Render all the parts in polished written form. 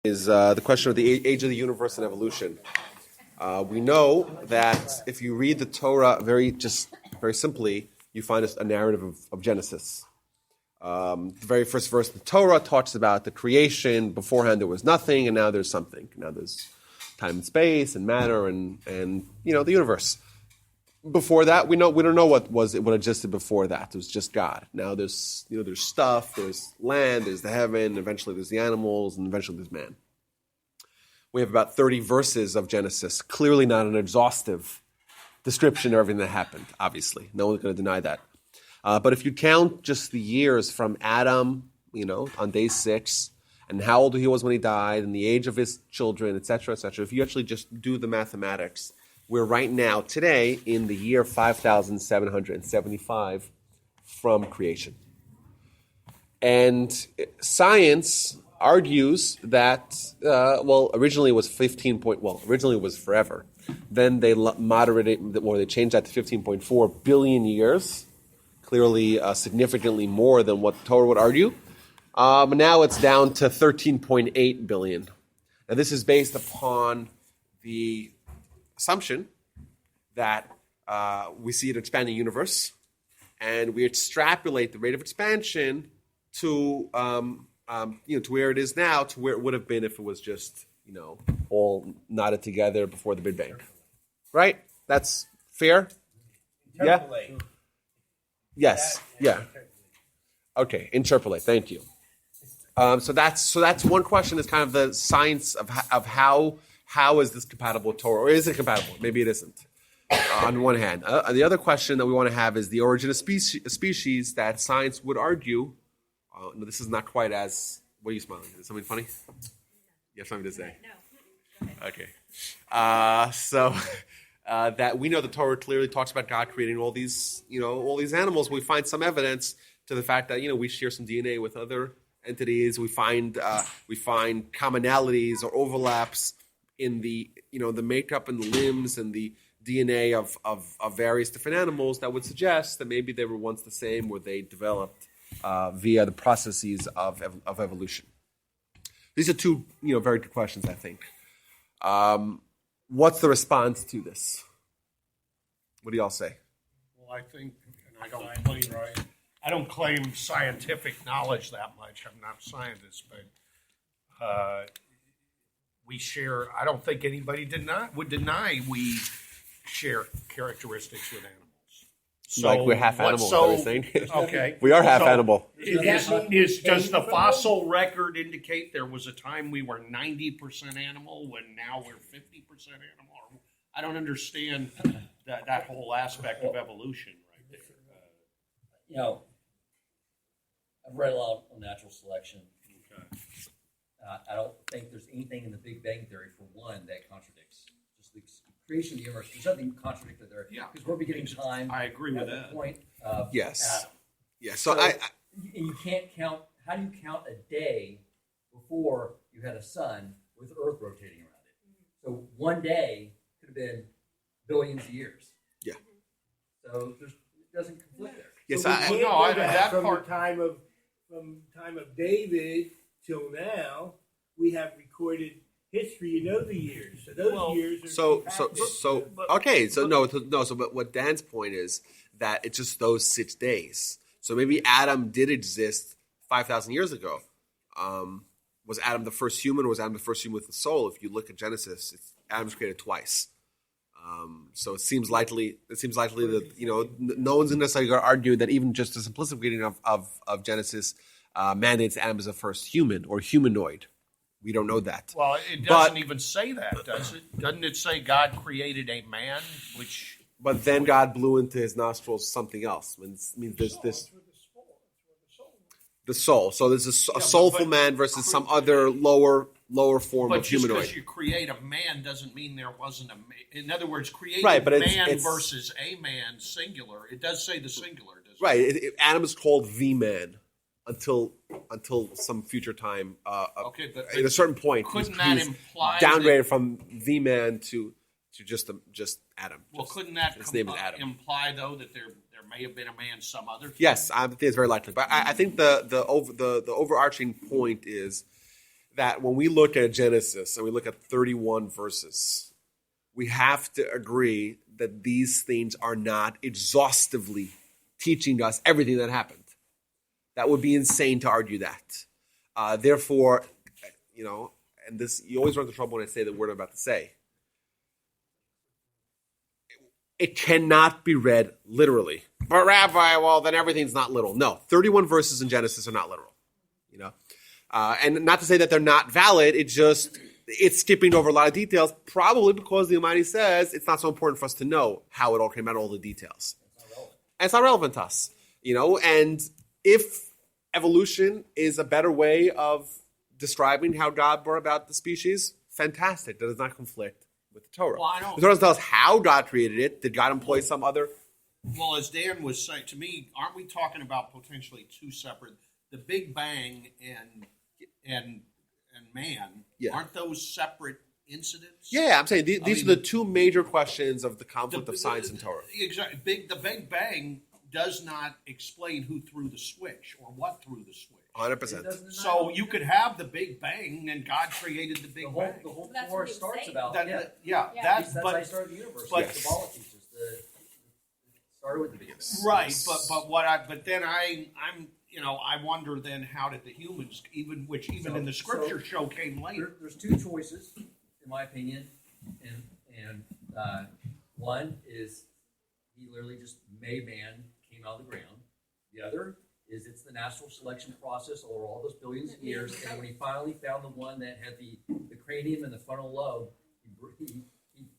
Is the question of the age of the universe and evolution. We know that if you read the Torah very simply, you find a narrative of Genesis. The very first verse of the Torah talks about the creation. Beforehand there was nothing, and now there's something. Now there's time and space and matter and the universe. Before that, we don't know what existed before that. It was just God. Now there's stuff, there's land, there's the heaven, eventually there's the animals, and eventually there's man. We have about 30 verses of Genesis. Clearly not an exhaustive description of everything that happened, obviously. No one's going to deny that. But if you count just the years from Adam, on day 6, and how old he was when he died, and the age of his children, etc., if you actually just do the mathematics, we're right now, today, in the year 5,775 from creation. And science argues that, originally it was originally it was forever. Then they moderated, or they changed that to 15.4 billion years, clearly significantly more than what Torah would argue. But now it's down to 13.8 billion. Now this is based upon the assumption that we see an expanding universe, and we extrapolate the rate of expansion to where it is now, to where it would have been if it was just all knotted together before the Big Bang. Right? That's fair. Interpolate. Yeah. Yes. Yeah. Okay. Interpolate. Thank you. So that's one question. Is kind of the science of how is this compatible with Torah, or is it compatible? Maybe it isn't. On one hand, the other question that we want to have is the origin of species that science would argue. No, this is not quite as. What are you smiling? Is something funny? You have something to say? No. Okay. That we know the Torah clearly talks about God creating all these animals. We find some evidence to the fact that we share some DNA with other entities. We find commonalities or overlaps in the the makeup and the limbs and the DNA of various different animals that would suggest that maybe they were once the same, or they developed via the processes of evolution. These are two very good questions, I think. What's the response to this? What do y'all say? Well, I think, and I don't claim scientific knowledge that much. I'm not a scientist, but we share. I don't think anybody would deny we share characteristics with animals. So like we're half animal, so, is that what you're saying? Okay. We are half animal. Does the fossil record indicate there was a time we were 90% animal when now we're 50% animal? I don't understand that whole aspect of evolution right there. I've read a lot on natural selection. Okay. I don't think there's anything in the Big Bang Theory, for one, that contradicts just the creation of the universe. There's nothing contradicted there. Yeah. Because we're beginning time. I agree with that. The point of Yes. Adam. Yeah. So you can't count. How do you count a day before you had a sun with Earth rotating around it? So one day could have been billions of years. Yeah. So it doesn't conflict there. Yes. So we can't go back from part. the time of David till now. We have recorded history. The years. So those years are But what Dan's point is that it's just those 6 days. So maybe Adam did exist 5,000 years ago. Was Adam the first human, or was Adam the first human with a soul? If you look at Genesis, Adam's created twice. So it seems likely that no one's necessarily going to argue that even just the simplistic reading of Genesis mandates Adam as the first human or humanoid. We don't know that. Well, it doesn't even say that, does it? Doesn't it say God created a man, which... But then God blew into his nostrils something else. I mean, there's this... The soul. So there's a soulful man versus some other lower form of humanoid. But just because you create a man doesn't mean there wasn't a man. In other words, creating right, but man it's, versus a man, singular. It does say the singular, doesn't it? Right. Adam is called the man until some future time. Okay, but at a certain point, couldn't he's that imply downgraded from the man to just Adam. Well, couldn't that his name is Adam. Imply though that there may have been a man some other time? Yes, I think it's very likely. But I think the overarching point is that when we look at Genesis and we look at 31 verses, we have to agree that these things are not exhaustively teaching us everything that happened. That would be insane to argue that. Therefore, and this, you always run into trouble when I say the word I'm about to say. It cannot be read literally. But Rabbi, well, then everything's not literal. No, 31 verses in Genesis are not literal. And not to say that they're not valid, it's skipping over a lot of details, probably because the Almighty says it's not so important for us to know how it all came out, all the details. And it's not relevant to us. And if evolution is a better way of describing how God brought about the species, fantastic. That does not conflict with the Torah. Well, The Torah doesn't tell us how God created it. Did God employ some other? Well, as Dan was saying, to me, aren't we talking about potentially two separate, the Big Bang and man, Yeah. aren't those separate incidents? Yeah, I'm saying these are the two major questions of the conflict of science and Torah. Exactly. The Big Bang does not explain who threw the switch or what threw the switch. 100%. So you could have the Big Bang and God created the Big Bang. The whole That's Torah what he was starts saying. about Yeah. that's how he started the universe. Yes. The Kabbalah teaches started with the beginning. Right, but then I wonder then how did the humans even in the scripture show came later. There's two choices, in my opinion, and one is he literally just made man, came out of the ground. The other is it's the natural selection process over all those billions of years, and when he finally found the one that had the cranium and the frontal lobe,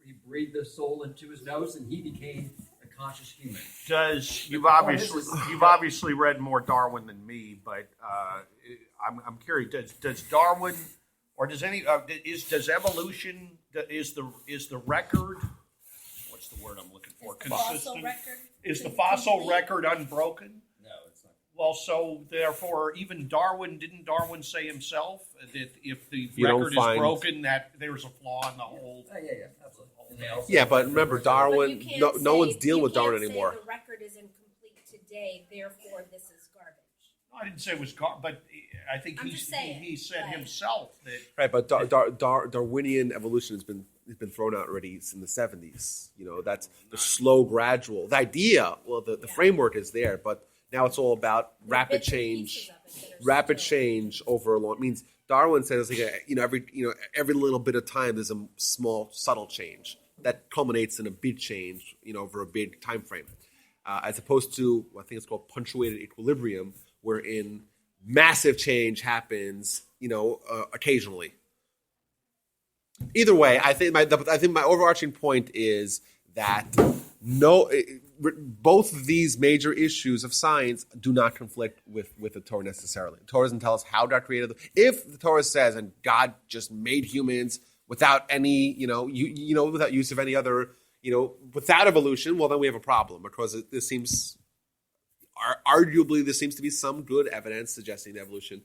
he breathed the soul into his nose, and he became a conscious human. You've obviously read more Darwin than me, but I'm curious. Does Darwin or does evolution is the record? What's the word I'm looking for? Fossil record. Is the fossil record unbroken? No, it's not. Well, so therefore, even didn't Darwin say himself that if the You don't record is find- broken, that there's a flaw in the whole? Yeah, absolutely. And they also- Yeah, but remember, But Darwin, you can't no say- one's dealing with you can't Darwin say anymore. The record is incomplete today, therefore this is garbage. No, I didn't say it was but I think I'm just saying, he said right. himself that. Right, but Darwinian evolution has been thrown out already in the 70s. That's the slow, gradual. The idea, the framework is there, but now it's all about rapid Bits and change. pieces of it that are Rapid still- change over a long means Darwin says every little bit of time there's a small subtle change that culminates in a big change over a big time frame, as opposed to what I think it's called punctuated equilibrium, wherein massive change happens occasionally. Either way, I think my overarching point is that both of these major issues of science do not conflict with the Torah necessarily. The Torah doesn't tell us how God created them. If the Torah says, and God just made humans without any, without use of any other, without evolution, well, then we have a problem because this seems, arguably, there seems to be some good evidence suggesting that evolution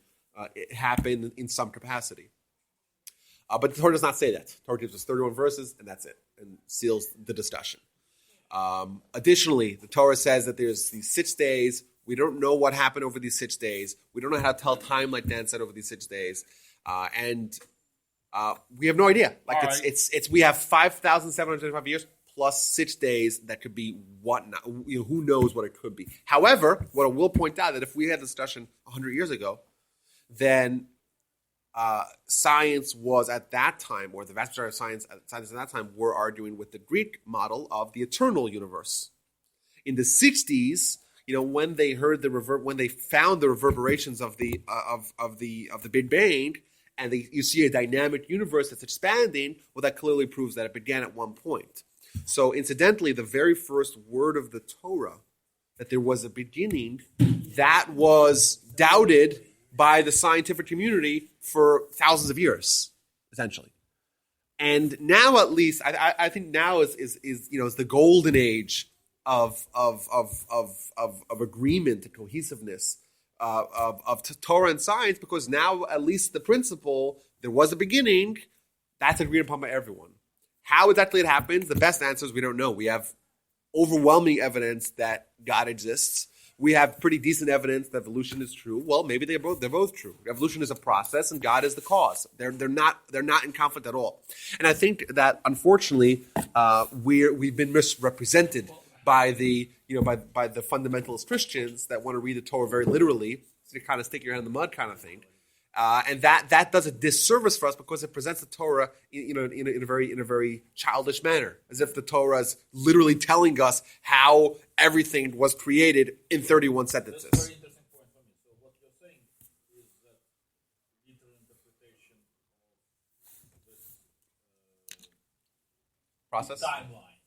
it happened in some capacity. But the Torah does not say that. The Torah gives us 31 verses, and that's it, and seals the discussion. Additionally, the Torah says that there's these 6 days. We don't know what happened over these 6 days. We don't know how to tell time, like Dan said, over these 6 days, and we have no idea. Like All it's we have 5,725 years plus 6 days that could be whatnot. Who knows what it could be. However, what I will point out that if we had a discussion 100 years ago, then science was at that time, or the vast majority of science at that time, were arguing with the Greek model of the eternal universe. In the 60s, when they heard when they found the reverberations of the Big Bang, and you see a dynamic universe that's expanding, well, that clearly proves that it began at one point. So, incidentally, the very first word of the Torah, that there was a beginning, that was doubted by the scientific community for thousands of years, essentially. And now, at least, I think now is the golden age of agreement and cohesiveness of Torah and science, because now at least the principle, there was a beginning, that's agreed upon by everyone. How exactly it happens, the best answer is we don't know. We have overwhelming evidence that God exists, we have pretty decent evidence that evolution is true. Well, maybe they're both true. Evolution is a process, and God is the cause. They're not in conflict at all. And I think that unfortunately we've been misrepresented by the by the fundamentalist Christians that want to read the Torah very literally, to kind of stick your hand in the mud kind of thing. And that does a disservice for us because it presents the Torah in a very childish manner, as if the Torah is literally telling us how everything was created in 31 That's a sentences. very interesting point for me. So what you're saying is that literal interpretation of this Process? timeline,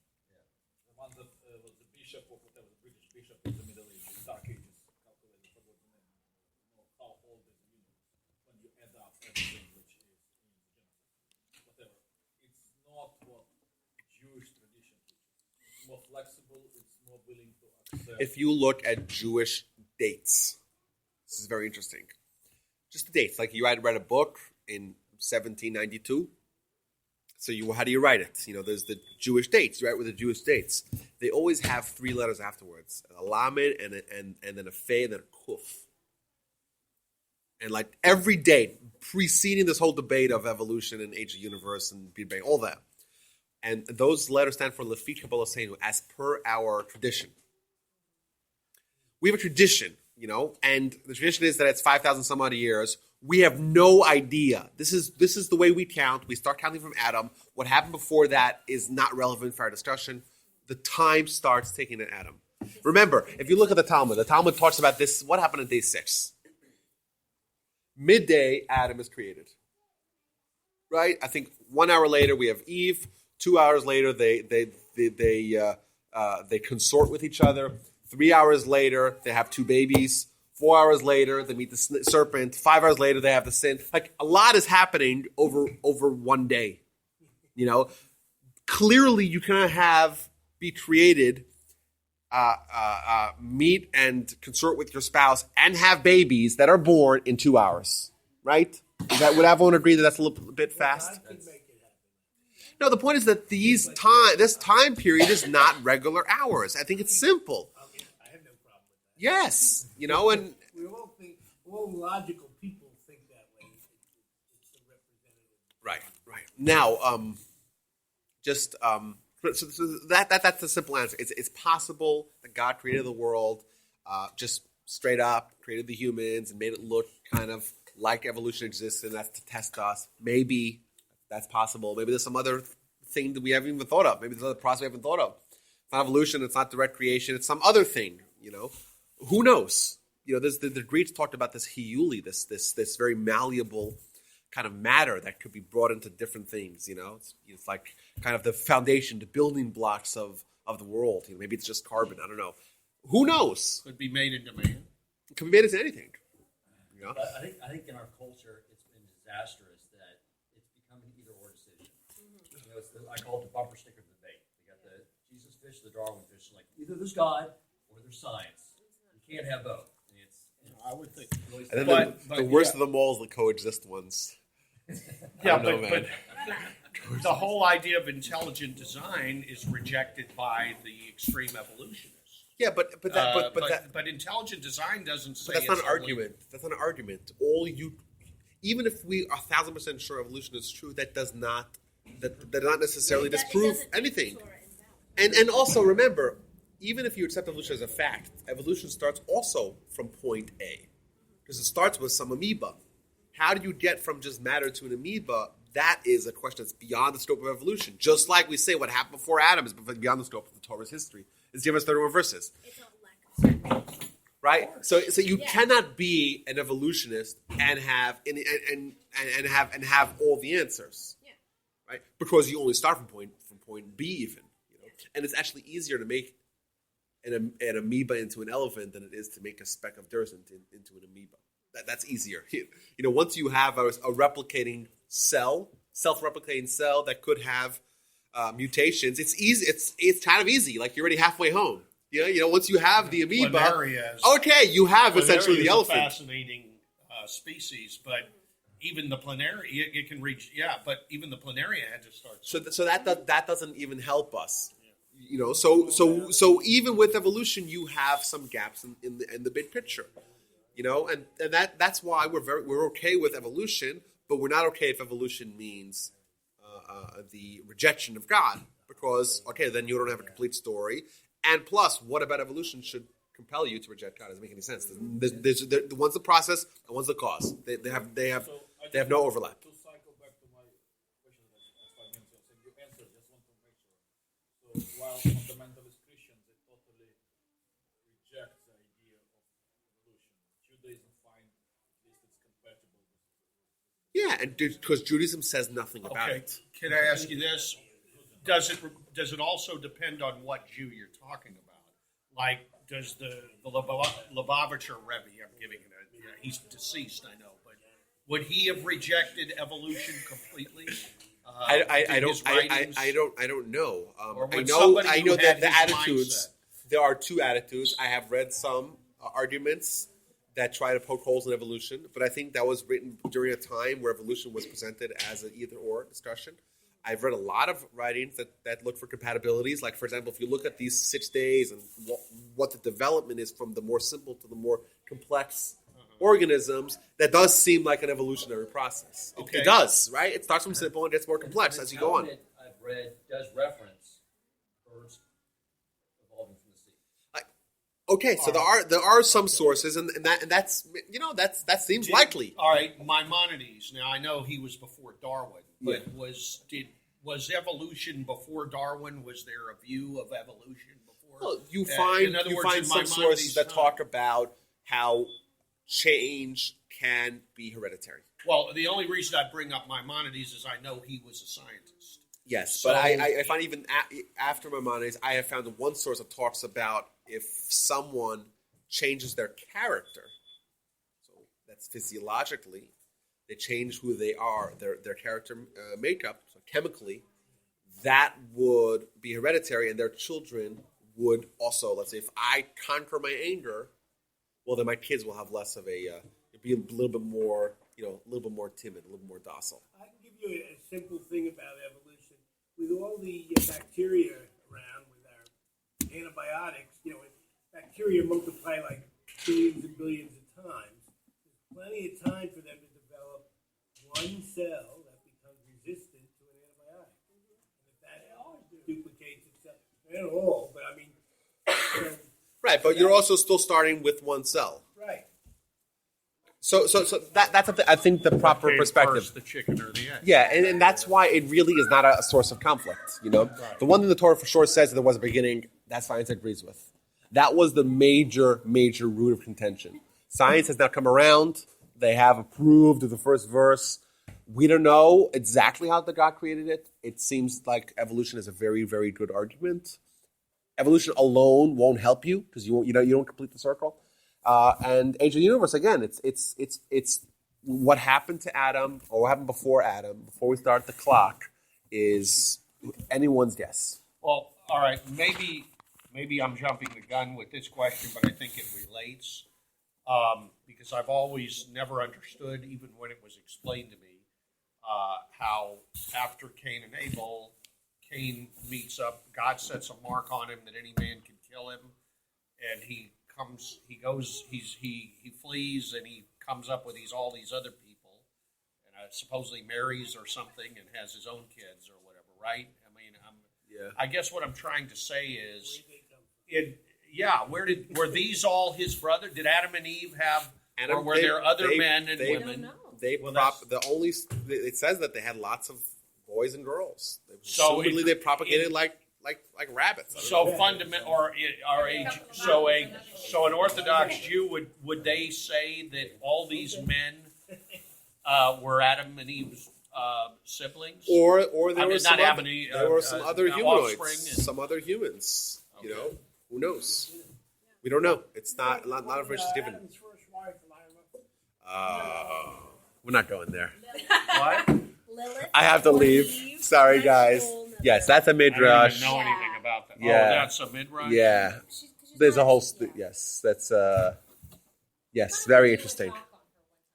the one that was the bishop of whatever, the British bishop of the Middle Ages, Dark Ages, calculated for the name, how old is the universe when you add up everything which is in Genesis, whatever. It's not what Jewish tradition teaches. It's more flexible. It's more willing to accept. If you look at Jewish dates, this is very interesting. Just the dates, like you read a book in 1792. So how do you write it? There's the Jewish dates, right? With the Jewish dates, they always have 3 letters afterwards: a lamed and then a fe and then a kuf. And like every date preceding this whole debate of evolution and age of the universe and Big Bang, all that, and those letters stand for Lefi Kabbalah Seinu, as per our tradition. We have a tradition, and the tradition is that it's 5,000 some odd years. We have no idea. This is the way we count. We start counting from Adam. What happened before that is not relevant for our discussion. The time starts taking at Adam. Remember, if you look at the Talmud talks about this. What happened on day 6? Midday, Adam is created. Right? I think 1 hour later we have Eve. 2 hours later they consort with each other. 3 hours later they have 2 babies. 4 hours later, they meet the serpent. 5 hours later, they have the sin. Like, a lot is happening over one day. Clearly, you cannot be created, meet and consort with your spouse, and have babies that are born in 2 hours. Right? Would everyone agree that that's a little bit fast? No, the point is that this time period is not regular hours. I think it's simple. I have no problem with that. Yes, and all logical people think that way. It's a representative. right. Now, so that's the simple answer. It's possible that God created the world, just straight up created the humans and made it look kind of like evolution exists, and that's to test us. Maybe that's possible. Maybe there's some other thing that we haven't even thought of. Maybe there's another process we haven't thought of. It's not evolution. It's not direct creation. It's some other thing. Who knows? The Greeks talked about this hiuli, this very malleable kind of matter that could be brought into different things. It's like kind of the foundation, the building blocks of the world. Maybe it's just carbon. I don't know. Who knows? Could be made into man. It could be made into anything. But I think in our culture, it's been disastrous that it's become an either-or decision. I call it the bumper sticker debate. You got the Jesus fish, the Darwin fish. Like, either there's God or there's science. You can't have both. I would think. And then the worst of them all is the coexist ones. Yeah, I don't know, but man. the whole idea of intelligent design is rejected by the extreme evolutionists. Yeah, but intelligent design doesn't say. But that's not it's an only- argument. That's not an argument. Even if we are 1,000% sure evolution is true, that does not necessarily disprove anything. And also remember, even if you accept evolution as a fact, evolution starts also from point A, because it starts with some amoeba. How do you get from just matter to an amoeba? That is a question that's beyond the scope of evolution. Just like we say what happened before Adam is beyond the scope of the Torah's history. It's given us 31 verses. It's not lack of Right, so you Yeah. cannot be an evolutionist and have all the answers, Yeah. right? Because you only start from point B, even, and it's actually easier to make an amoeba into an elephant than it is to make a speck of dirt into an amoeba. That's easier. Once you have a replicating cell, self-replicating cell that could have mutations, it's easy. It's kind of easy. Like you're already halfway home. Once you have the amoeba, Planaria is- okay, you have Planaria essentially the is a elephant. fascinating species, but even the planaria, it can reach. Yeah, but even the planaria had to start. So that doesn't even help us. So even with evolution, you have some gaps in the big picture. And that's why we're okay with evolution, but we're not okay if evolution means the rejection of God, because then you don't have a complete story. And plus, what about evolution should compel you to reject God? Doesn't make any sense. One's the process and one's the cause. They have no overlap. To cycle back to my question that I asked 5 minutes ago, you answered. Just want to make sure. So while fundamentalist Christians they totally reject the idea of evolution, Judaism find at least it's compatible with. Yeah, and because Judaism says nothing about Okay, it. can I ask you this? Does it also depend on what Jew you're talking about? Like, does the Lubavitcher Rebbe, I'm giving it he's deceased, I know, but would he have rejected evolution completely? I don't know. Or would I somebody know who that had the his attitudes. mindset- There are two attitudes. I have read some arguments that try to poke holes in evolution, but I think that was written during a time where evolution was presented as an either-or discussion. I've read a lot of writings that look for compatibilities. Like, for example, if you look at these 6 days and what the development is from the more simple to the more complex organisms, that does seem like an evolutionary process. Okay. It does, right? It starts from simple and gets more complex as you go on. I've read does reference birds evolving from the sea. Okay, so there are some sources, and that seems likely. All right, Maimonides. Now I know he was before Darwin, but was evolution before Darwin? Was there a view of evolution before? Well, you in other words, find in some Maimonides' sources that time. talk about how change can be hereditary. Well, the only reason I bring up Maimonides is I know he was a scientist. Yes, So- but I find even after Maimonides, I have found one source that talks about if someone changes their character, so that's physiologically, they change who they are, their character makeup, so chemically, that would be hereditary, and their children would also, let's say, if I conquer my anger, well, then my kids will have less of be a little bit more, a little bit more timid, a little more docile. I can give you a simple thing about evolution. With all the bacteria around, with our antibiotics, bacteria multiply like billions and billions of times. There's plenty of time for them to develop one cell that becomes resistant to an antibiotic. And if that duplicates itself, not all, but I mean, Right, but you're also still starting with one cell. right. So that's I think the proper Came perspective. first, the chicken or the egg? Yeah, and that's why it really is not a source of conflict. The one thing the Torah for sure says that there was a beginning, that science agrees with. That was the major root of contention. Science has now come around. They have approved of the first verse. We don't know exactly how the God created it. It seems like evolution is a very, very good argument. Evolution alone won't help you because you don't complete the circle. And Age of the Universe, again, it's what happened to Adam, or what happened before Adam, before we start the clock, is anyone's guess. Well, all right, maybe I'm jumping the gun with this question, but I think it relates because I've always never understood, even when it was explained to me, how after Cain and Abel, Cain meets up, God sets a mark on him that any man can kill him, and he flees, and he comes up with all these other people, and supposedly marries or something, and has his own kids or whatever, right? I mean, I guess what I'm trying to say is, were these all his brother? Did Adam and Eve have, or were there other men and women? It says that they had lots of boys and girls. So Presumably they propagated like rabbits. So so an Orthodox Jew would they say that all these men were Adam and Eve's siblings? Or there were some other humanoids, offspring some other humans. Who knows? We don't know. It's not information is given. Adam's first wife, Lila. We're not going there. What? Lilith, I have to leave. Eve, Sorry, that's guys. whole nother- Yes, that's a I don't midrash. even know anything about that. Yeah. Oh, that's a midrash? Yeah, She's- 'cause she's there's a not- whole. yeah. Yes, that's yes, very interesting.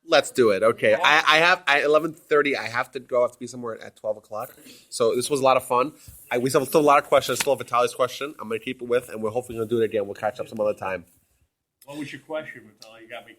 Let's do it. Okay. I have at 11:30. I have to go. I have to be somewhere at 12 o'clock. So this was a lot of fun. We still have a lot of questions. I still have Vitaly's question. I'm going to keep it with, and we're hopefully going to do it again. We'll catch up some other time. What was your question, Vitaly? You got me